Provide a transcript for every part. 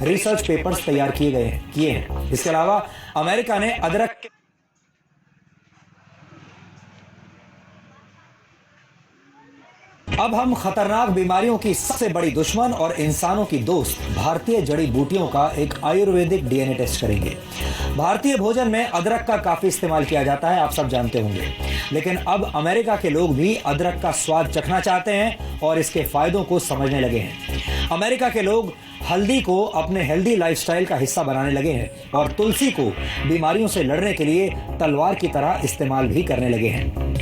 Research papers तैयार किए हैं। इसके अलावा अमेरिका ने अदरक अब हम खतरनाक बीमारियों की सबसे बड़ी दुश्मन और इंसानों की दोस्त भारतीय जड़ी बूटियों का एक आयुर्वेदिक डीएनए टेस्ट करेंगे। भारतीय भोजन में अदरक का काफी इस्तेमाल किया जाता है, आप सब जानते होंगे, लेकिन अब अमेरिका के लोग भी अदरक का स्वाद चखना चाहते हैं और इसके फायदों को समझने लगे हैं। अमेरिका के लोग हल्दी को अपने हेल्दी लाइफस्टाइल का हिस्सा बनाने लगे हैं और तुलसी को बीमारियों से लड़ने के लिए तलवार की तरह इस्तेमाल भी करने लगे हैं।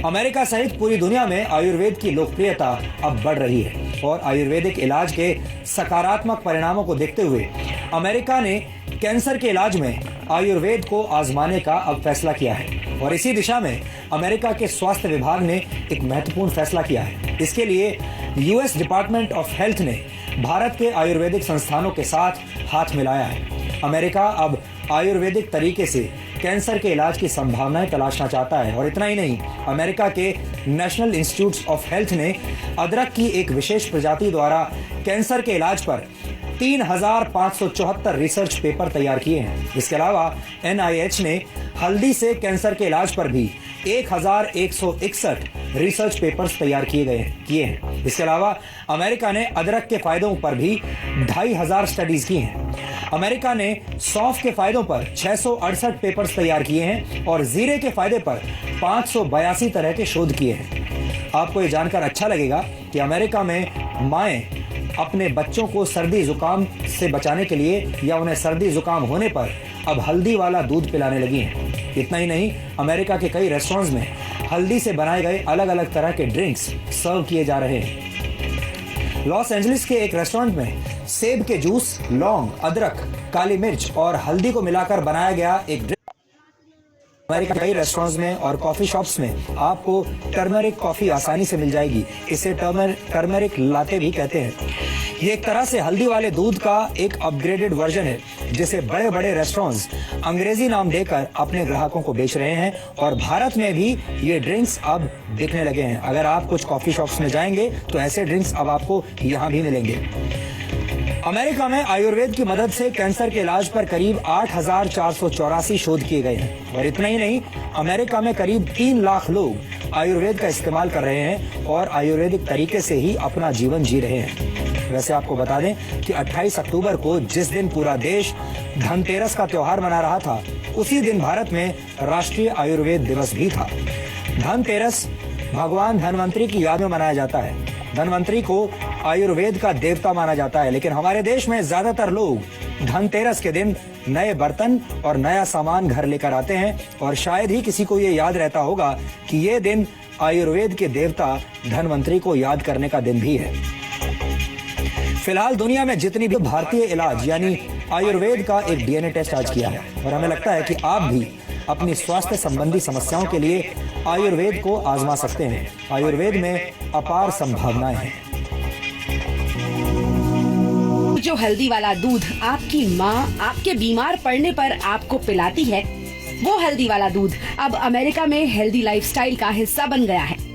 अमेरिका सहित पूरी दुनिया में आयुर्वेद की लोकप्रियता अब बढ़ रही है और आयुर्वेदिक इलाज के सकारात्मक परिणामों को देखते हुए अमेरिका ने कैंसर के इलाज में आयुर्वेद को आजमाने का अब फैसला किया है और इसी दिशा में अमेरिका के स्वास्थ्य विभाग ने एक महत्वपूर्ण फैसला किया है। इसके लिए यूएस डिपार्टमेंट ऑफ हेल्थ ने भारत के आयुर्वेदिक संस्थानों के साथ हाथ मिलाया है। अमेरिका अब आयुर्वेदिक तरीके से कैंसर के इलाज की संभावनाएं तलाशना चाहता है और इतना ही नहीं, अमेरिका के नेशनल इंस्टीट्यूट ऑफ हेल्थ ने अदरक की एक विशेष प्रजाति द्वारा कैंसर के इलाज पर 3,574 रिसर्च पेपर तैयार किए हैं। इसके अलावा NIH ने हल्दी से कैंसर के इलाज पर भी 1,161 रिसर्च पेपर्स तैयार किए हैं। इसके अलावा अमेरिका ने अदरक के फायदों पर भी 2,500 स्टडीज की हैं। अमेरिका ने सौंफ के फायदों पर 668 पेपर्स तैयार किए हैं और जीरे के फायदे पर 582 तरह के शोध किए हैं। आपको ये जानकर अच्छा लगेगा कि अमेरिका में माएं अपने बच्चों को सर्दी जुकाम से बचाने के लिए या उन्हें सर्दी जुकाम होने पर अब हल्दी वाला दूध पिलाने लगी हैं। इतना ही नहीं, अमेरिका के कई रेस्टोरेंट्स में हल्दी से बनाए गए अलग अलग तरह के ड्रिंक्स सर्व किए जा रहे हैं। लॉस एंजलिस के एक रेस्टोरेंट में सेब के जूस, लौंग, अदरक, काली मिर्च और हल्दी को मिलाकर बनाया गया एक ड्रिंक। अमेरिका के कई रेस्टोरेंट्स में और कॉफी शॉप्स में आपको टर्मरिक कॉफी आसानी से मिल जाएगी। इसे टर्मरिक लाटे भी कहते हैं। ये एक तरह से हल्दी वाले दूध का एक अपग्रेडेड वर्जन है जिसे बड़े बड़े रेस्टोरेंट्स अंग्रेजी नाम देकर अपने ग्राहकों को बेच रहे हैं और भारत में भी ये ड्रिंक्स अब बिकने लगे हैं। अगर आप कुछ कॉफी शॉप्स में जाएंगे तो ऐसे ड्रिंक्स अब आपको यहाँ भी मिलेंगे। अमेरिका में आयुर्वेद की मदद से कैंसर के इलाज पर करीब 8,484 शोध किए गए हैं और इतना ही नहीं, अमेरिका में करीब 3 लाख लोग आयुर्वेद का इस्तेमाल कर रहे हैं और आयुर्वेदिक तरीके से ही अपना जीवन जी रहे हैं। वैसे आपको बता दें कि 28 अक्टूबर को जिस दिन पूरा देश धनतेरस का त्योहार मना रहा था, उसी दिन भारत में राष्ट्रीय आयुर्वेद दिवस भी था। धनतेरस भगवान धनवंतरी की याद में मनाया जाता है। धनवंतरी को आयुर्वेद का देवता माना जाता है, लेकिन हमारे देश में ज्यादातर लोग धनतेरस के दिन नए बर्तन और नया सामान घर लेकर आते हैं और शायद ही किसी को ये याद रहता होगा कि ये दिन आयुर्वेद के देवता धनवंतरी को याद करने का दिन भी है। फिलहाल दुनिया में जितनी भी भारतीय इलाज यानी आयुर्वेद का एक डीएनए टेस्ट आज किया है और हमें लगता है कि आप भी अपनी स्वास्थ्य संबंधी समस्याओं के लिए आयुर्वेद को आजमा सकते हैं। आयुर्वेद में अपार संभावनाएं हैं। जो हल्दी वाला दूध आपकी माँ आपके बीमार पड़ने पर आपको पिलाती है, वो हल्दी वाला दूध अब अमेरिका में हेल्दी लाइफस्टाइल का हिस्सा बन गया है।